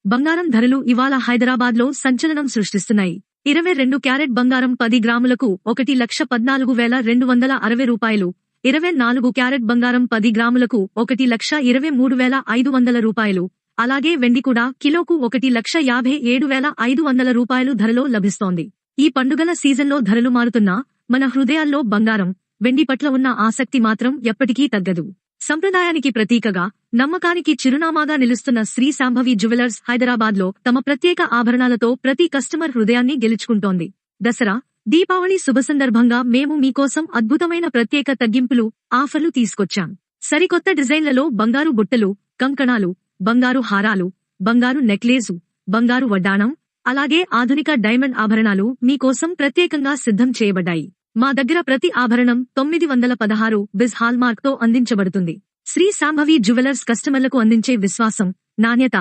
బంగారం ధరలు ఇవాళ హైదరాబాద్లో సంచలనం సృష్టిస్తున్నాయి. 22 క్యారెట్ బంగారం 10 గ్రాములకు 1,14,260 రూపాయలు, 24 క్యారెట్ బంగారం 10 గ్రాములకు 1,23,500 రూపాయలు, అలాగే వెండి కూడా కిలోకు 1,57,500 రూపాయలు ధరలో లభిస్తోంది. ఈ పండుగల సీజన్లో ధరలు మారుతున్నా మన హృదయాల్లో బంగారం, వెండి పట్ల ఉన్న ఆసక్తి మాత్రం ఎప్పటికీ తగ్గదు. సంప్రదాయానికి ప్రతీకగా, నమ్మకానికి చిరునామాగా నిలుస్తున్న శ్రీ శాంభవి జ్యువెలర్స్ హైదరాబాద్లో తమ ప్రత్యేక ఆభరణాలతో ప్రతి కస్టమర్ హృదయాన్ని గెలుచుకుంటోంది. దసరా, దీపావళి శుభ సందర్భంగా మేము మీకోసం అద్భుతమైన ప్రత్యేక తగ్గింపులు, ఆఫర్లు తీసుకొచ్చాం. సరికొత్త డిజైన్లలో బంగారు బుట్టలు, కంకణాలు, బంగారు హారాలు, బంగారు నెక్లేసు, బంగారు వడ్డాణం, అలాగే ఆధునిక డైమండ్ ఆభరణాలు మీకోసం ప్రత్యేకంగా సిద్ధం చేయబడ్డాయి. మా దగ్గర ప్రతి ఆభరణం 916 బిజ్ హాల్మార్క్ తో అందించబడుతుంది. శ్రీ శాంభవి జ్యువెలర్స్ కస్టమర్లకు అందించే విశ్వాసం, నాణ్యత,